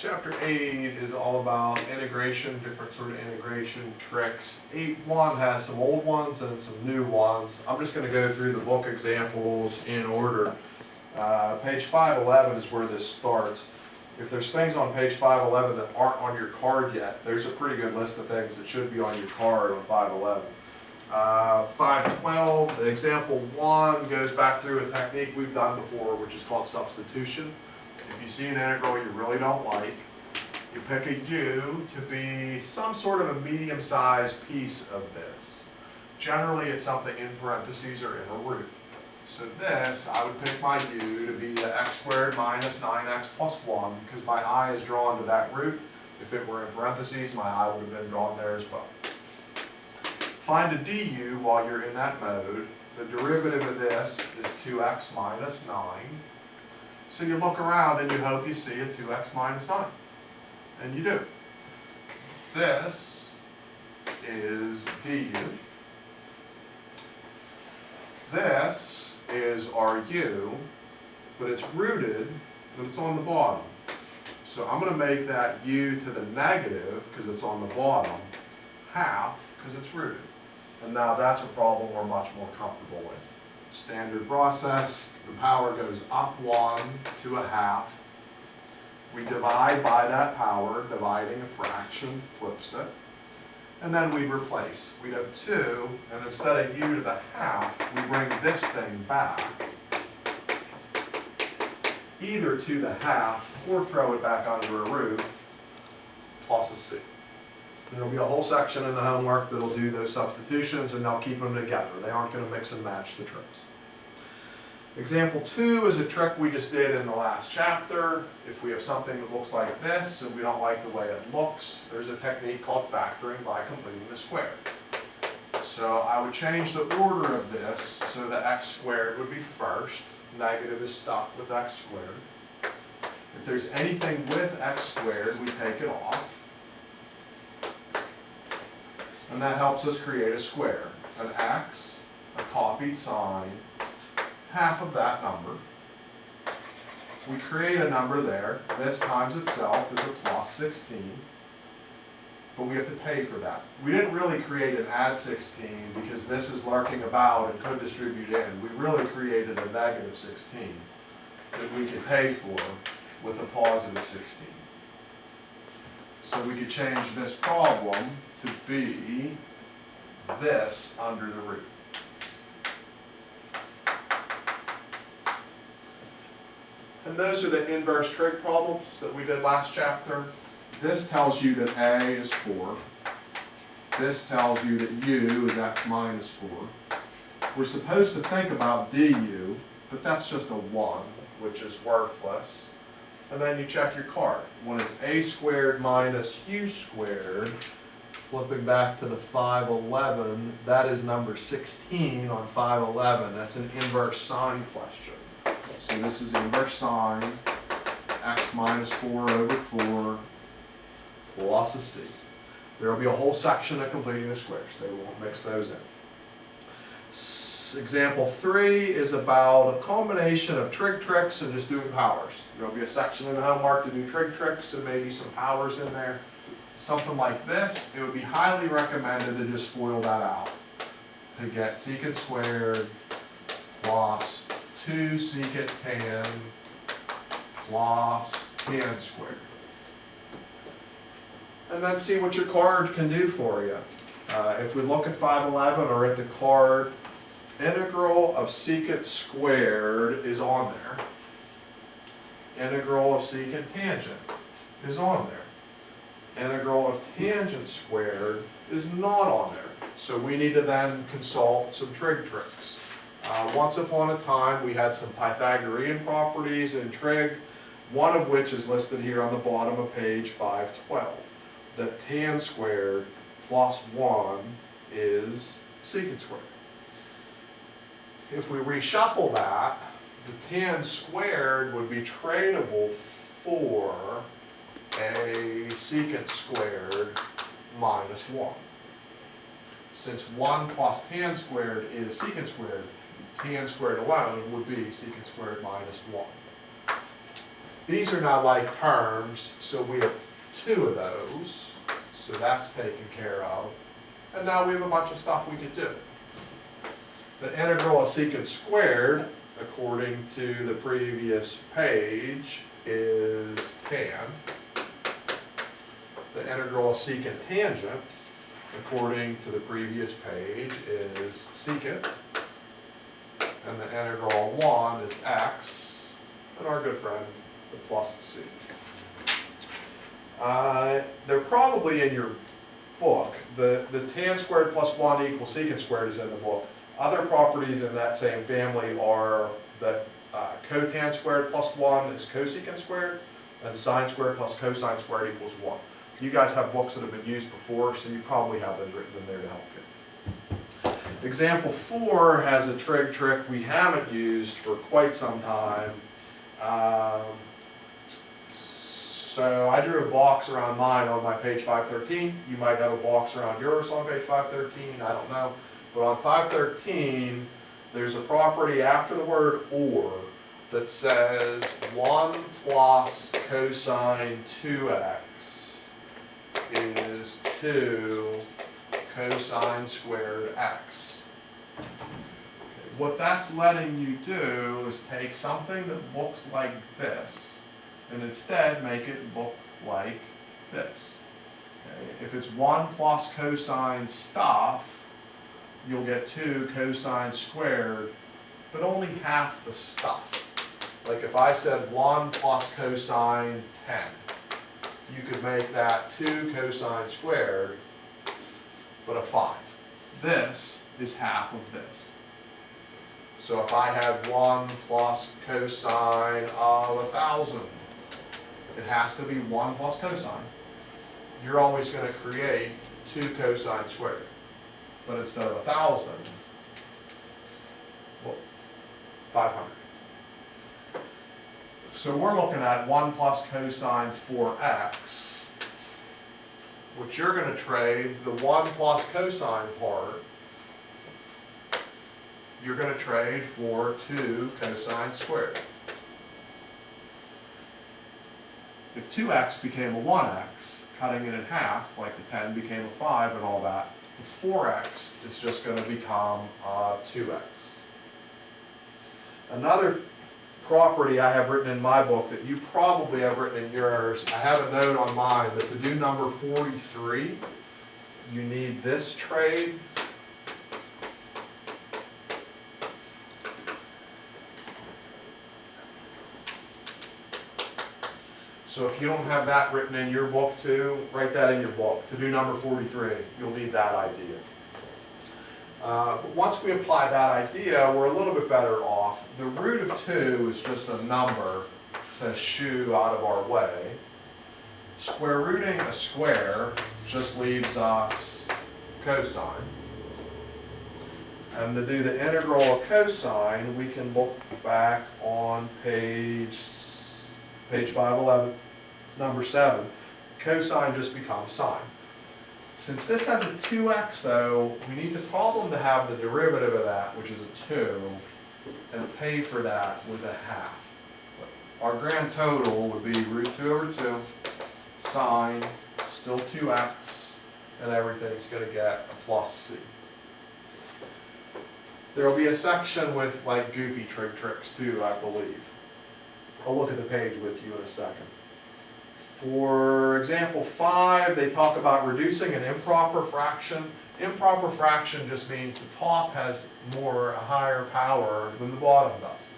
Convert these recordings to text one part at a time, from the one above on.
Chapter 8 is all about integration, different sort of integration tricks. 8.1 has some old ones and some new ones. I'm just going to go through the book examples in order. Page 511 is where this starts. If there's things on page 511 that aren't on your card yet, there's a pretty good list of things that should be on your card on 511. 512, the example 1 goes back through a technique we've done before, which is called substitution. If you see an integral you really don't like, you pick a u to be some sort of a medium-sized piece of this. Generally it's something in parentheses or in a root. So this, I would pick my u to be x squared minus 9x plus 1, because my I is drawn to that root. If it were in parentheses, my I would have been drawn there as well. Find a du while you're in that mode. The derivative of this is 2x minus 9. So you look around and you hope you see a 2x minus 9. And you do. This is du. This is our u, but it's rooted, but it's on the bottom. So I'm going to make that u to the negative, because it's on the bottom, half, because it's rooted. And now that's a problem we're much more comfortable with. Standard process, the power goes up 1 to a half. We divide by that power, dividing a fraction flips it. And then we replace. We'd have 2, and instead of u to the half, we bring this thing back, either to the half or throw it back under a root, plus a c. There'll be a whole section in the homework that'll do those substitutions, and they'll keep them together. They aren't going to mix and match the tricks. Example 2 is a trick we just did in the last chapter. If we have something that looks like this and we don't like the way it looks, there's a technique called factoring by completing the square. So I would change the order of this so that x squared would be first. Negative is stuck with x squared. If there's anything with x squared, we take it off. And that helps us create a square. An x, a copied sign, half of that number. We create a number there. This times itself is a plus 16. But we have to pay for that. We didn't really create an add 16 because this is lurking about and could distribute in. We really created a negative 16 that we could pay for with a positive 16. So we could change this problem to be this under the root. And those are the inverse trig problems that we did last chapter. This tells you that a is 4. This tells you that u is x minus 4. We're supposed to think about du, but that's just a 1, which is worthless. And then you check your card. When it's a squared minus u squared, flipping back to the 511, that is number 16 on 511. That's an inverse sign question. So this is inverse sign, x minus 4 over 4 plus a c. There will be a whole section of completing the squares. They won't mix those in. Example 3 is about a combination of trig tricks and just doing powers. There will be a section in the homework to do trig tricks and maybe some powers in there. Something like this, it would be highly recommended to just FOIL that out. To get secant squared plus 2 secant tan plus tan squared. And then see what your card can do for you. If we look at 511 or at the card, integral of secant squared is on there. Integral of secant tangent is on there. Integral of tangent squared is not on there. So we need to then consult some trig tricks. Once upon a time we had some Pythagorean properties in trig, one of which is listed here on the bottom of page 512. That tan squared plus 1 is secant squared. If we reshuffle that, the tan squared would be tradable for a secant squared minus 1. Since 1 plus tan squared is secant squared, tan squared alone would be secant squared minus 1. These are now like terms, so we have 2 of those, so that's taken care of. And now we have a bunch of stuff we could do. The integral of secant squared, according to the previous page, is tan. The integral of secant tangent, according to the previous page, is secant. And the integral of 1 is x, and our good friend, the plus c. They're probably in your book. The tan squared plus 1 equals secant squared is in the book. Other properties in that same family are that cotan squared plus 1 is cosecant squared, and sine squared plus cosine squared equals 1. You guys have books that have been used before, so you probably have those written in there to help you. Example 4 has a trig trick we haven't used for quite some time. So I drew a box around mine on my page 513. You might have a box around yours on page 513, I don't know. But on 513, there's a property after the word or that says 1 plus cosine 2x is 2 cosine squared x. Okay. What that's letting you do is take something that looks like this and instead make it look like this. Okay. If it's 1 plus cosine stuff, you'll get 2 cosine squared, but only half the stuff. Like if I said 1 plus cosine 10, you could make that 2 cosine squared, but a 5. This is half of this. So if I had 1 plus cosine of 1,000, it has to be 1 plus cosine. You're always going to create 2 cosine squared. But instead of 1,000, well, 500. So we're looking at 1 plus cosine 4x, which you're going to trade the 1 plus cosine part, you're going to trade for 2 cosine squared. If 2x became a 1x, cutting it in half, like the 10 became a 5 and all that, the 4x is just going to become 2x. Another property I have written in my book that you probably have written in yours, I have a note on mine that to do number 43, you need this trade. So if you don't have that written in your book too, write that in your book. To do number 43, you'll need that idea. But once we apply that idea, we're a little bit better off. The root of 2 is just a number to shoo out of our way. Square rooting a square just leaves us cosine. And to do the integral of cosine, we can look back on page 511, number 7. Cosine just becomes sine. Since this has a 2x though, we need the problem to have the derivative of that, which is a 2, and pay for that with a half. Our grand total would be root 2 over 2, sine, still 2x, and everything's going to get a plus c. There will be a section with like goofy trig tricks too, I believe. I'll look at the page with you in a second. For example 5, they talk about reducing an improper fraction. Improper fraction just means the top has a higher power than the bottom does.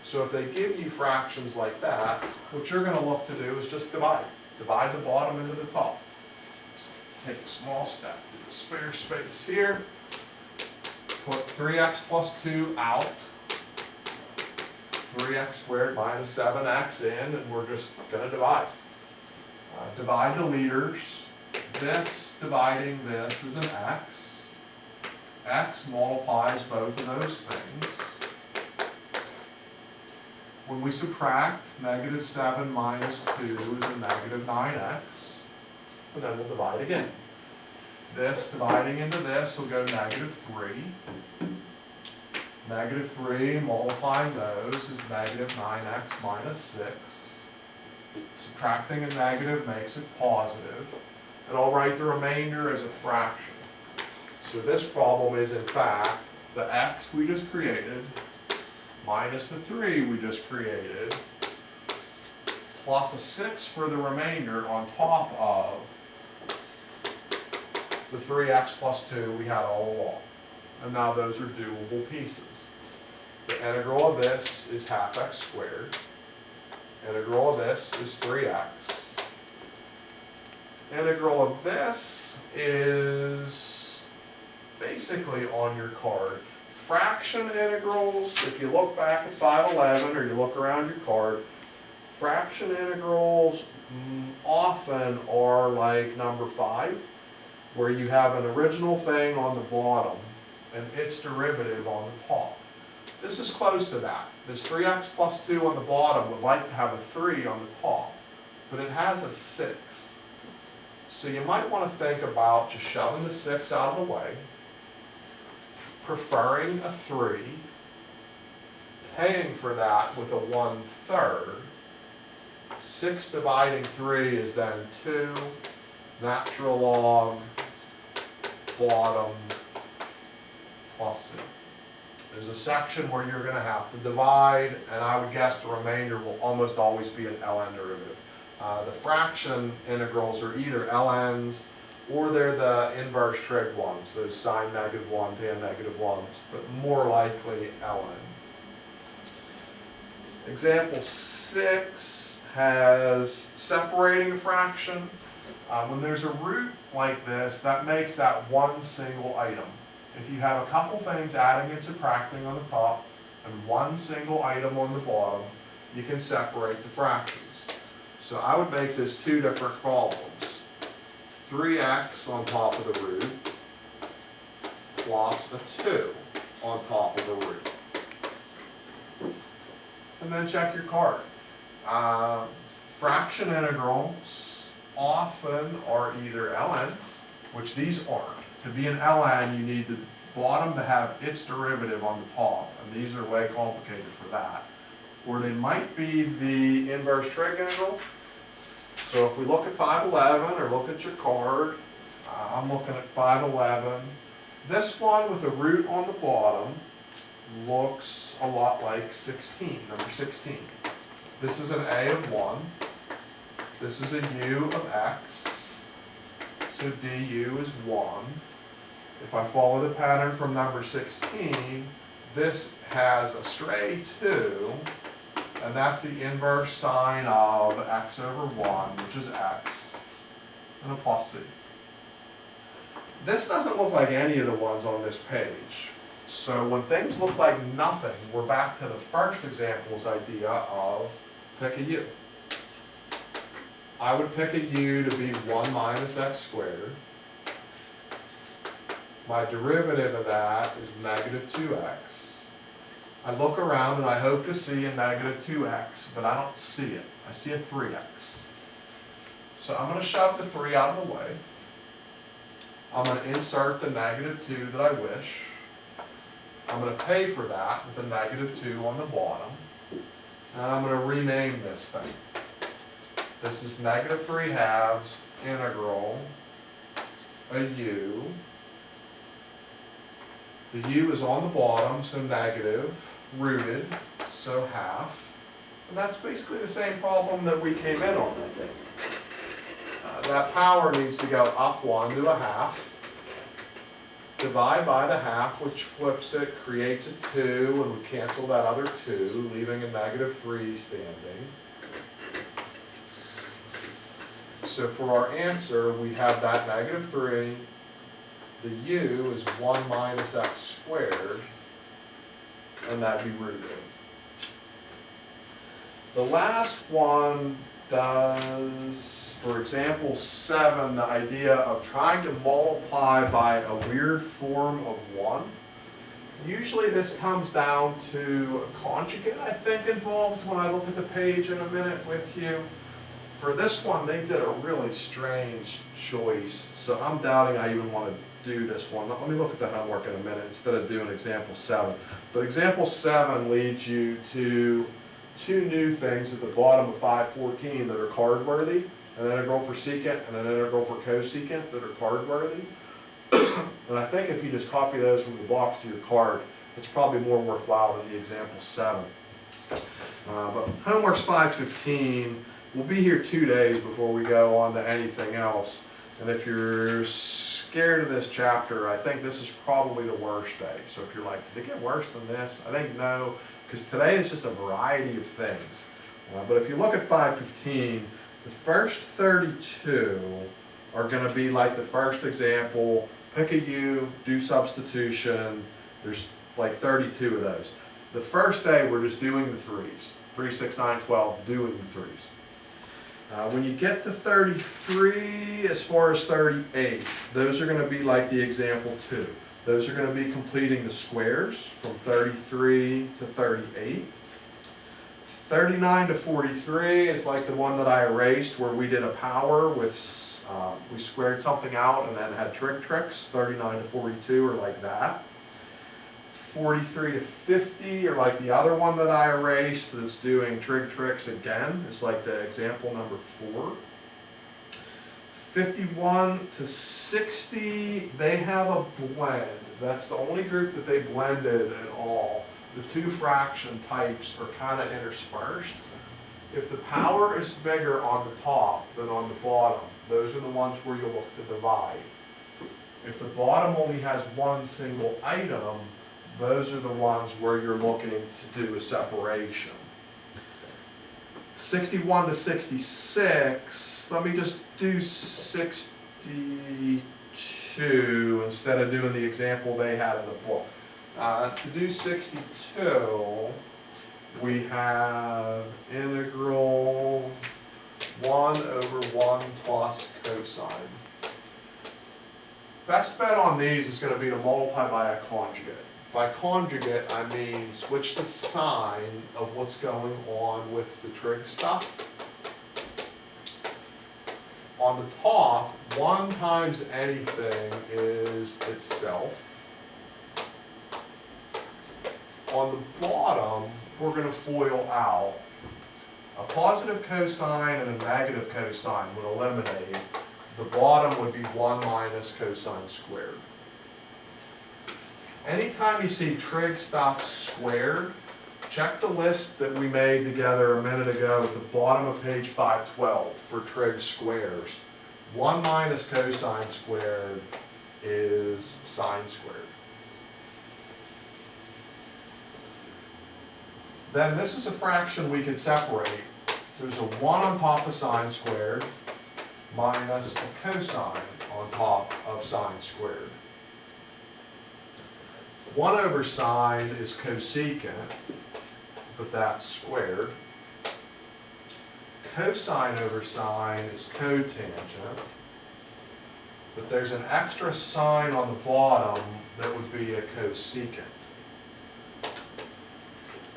So if they give you fractions like that, what you're going to look to do is just divide. Divide the bottom into the top. Take a small step, do the spare space here. Put 3x plus 2 out. 3x squared minus 7x in, and we're just going to divide. Divide the leaders. This dividing this is an x. X multiplies both of those things. When we subtract, negative 7 minus 2 is a negative 9x. And then we'll divide again. This dividing into this will go negative 3. Negative 3 multiplying those is negative 9x minus 6. Subtracting a negative makes it positive. And I'll write the remainder as a fraction. So this problem is, in fact, the x we just created minus the 3 we just created plus a 6 for the remainder on top of the 3x plus 2 we had all along. And now those are doable pieces. The integral of this is half x squared. Integral of this is 3x. Integral of this is basically on your card. Fraction integrals, if you look back at 511 or you look around your card, fraction integrals often are like number 5, where you have an original thing on the bottom and its derivative on the top. This is close to that. This 3x plus 2 on the bottom would like to have a 3 on the top, but it has a 6. So you might want to think about just shoving the 6 out of the way, preferring a 3, paying for that with a 1/3. 6 dividing 3 is then 2, natural log, bottom, plus c. There's a section where you're going to have to divide, and I would guess the remainder will almost always be an ln derivative. The fraction integrals are either ln's or they're the inverse trig ones, those sine -1, tan -1s, but more likely ln. Example 6 has separating a fraction. When there's a root like this, that makes that one single item. If you have a couple things adding and subtracting on the top and one single item on the bottom, you can separate the fractions. So I would make this two different problems. 3x on top of the root plus a 2 on top of the root. And then check your card. Fraction integrals often are either ln's, which these aren't. To be an ln, you need the bottom to have its derivative on the top, and these are way complicated for that. Or they might be the inverse trig integral. So if we look at 511 or look at your card, I'm looking at 511. This one with a root on the bottom looks a lot like 16, number 16. This is an a of 1. This is a u of x. So du is 1. If I follow the pattern from number 16, this has a stray 2, and that's the inverse sine of x over 1, which is x, and a plus c. This doesn't look like any of the ones on this page. So when things look like nothing, we're back to the first example's idea of pick a u. I would pick a u to be 1 minus x squared. My derivative of that is negative 2x. I look around and I hope to see a negative 2x, but I don't see it. I see a 3x. So I'm going to shove the 3 out of the way. I'm going to insert the negative 2 that I wish. I'm going to pay for that with a negative 2 on the bottom. And I'm going to rename this thing. This is negative 3/2 integral a u. The u is on the bottom, so negative, rooted, so half. And that's basically the same problem that we came in on, I think. That power needs to go up 1 to a half. Divide by the half, which flips it, creates a 2, and we cancel that other 2, leaving a negative 3 standing. So for our answer, we have that negative 3. The u is 1 minus x squared, and that'd be rooted. The last one does, for example 7, the idea of trying to multiply by a weird form of 1. Usually this comes down to a conjugate, I think, involved when I look at the page in a minute with you. For this one, they did a really strange choice, so I'm doubting I even want to do this one. Let me look at the homework in a minute instead of doing example 7. But example 7 leads you to two new things at the bottom of 514 that are card worthy, an integral for secant and an integral for cosecant that are card worthy. And I think if you just copy those from the box to your card, it's probably more worthwhile than the example 7. But homework's 515. We'll be here 2 days before we go on to anything else. And if you're scared of this chapter, I think this is probably the worst day. So if you're like, does it get worse than this? I think no, because today is just a variety of things. But if you look at 515, the first 32 are going to be like the first example. Pick a U, do substitution. There's like 32 of those. The first day we're just doing the threes. 3, 6, 9, 12, doing the threes. When you get to 33, as far as 38, those are going to be like the example 2. Those are going to be completing the squares from 33 to 38. 39 to 43 is like the one that I erased where we did a power with, we squared something out and then had trig tricks. 39 to 42 are like that. 43 to 50 are like the other one that I erased that's doing trig tricks again. It's like the example number 4. 51 to 60, they have a blend. That's the only group that they blended at all. The two fraction types are kind of interspersed. If the power is bigger on the top than on the bottom, those are the ones where you'll look to divide. If the bottom only has one single item, those are the ones where you're looking to do a separation. 61 to 66, let me just do 62 instead of doing the example they had in the book. To do 62, we have integral 1 over 1 plus cosine. Best bet on these is going to be to multiply by a conjugate. By conjugate, I mean switch the sign of what's going on with the trig stuff. On the top, 1 times anything is itself. On the bottom, we're going to FOIL out. A positive cosine and a negative cosine would eliminate. The bottom would be 1 minus cosine squared. Anytime you see trig stuff squared, check the list that we made together a minute ago at the bottom of page 512 for trig squares. 1 minus cosine squared is sine squared. Then this is a fraction we can separate. There's a 1 on top of sine squared minus a cosine on top of sine squared. 1 over sine is cosecant, but that's squared. Cosine over sine is cotangent, but there's an extra sign on the bottom that would be a cosecant.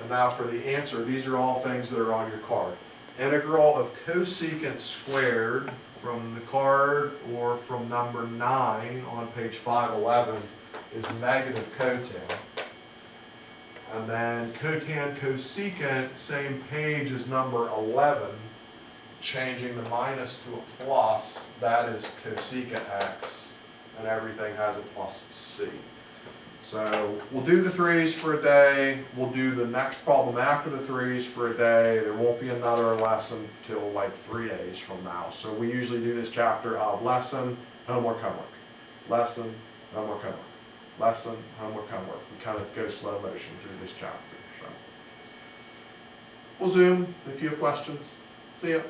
And now for the answer, these are all things that are on your card. Integral of cosecant squared from the card or from number 9 on page 511 is negative cotan. And then cotan cosecant, same page as number 11, changing the minus to a plus, that is cosecant x, and everything has a plus c. So we'll do the threes for a day, we'll do the next problem after the threes for a day, there won't be another lesson till like 3 days from now. So we usually do this chapter of lesson, homework, homework, lesson, homework, homework, lesson, homework, homework. We kind of go slow motion through this chapter. So we'll Zoom if you have questions. See ya.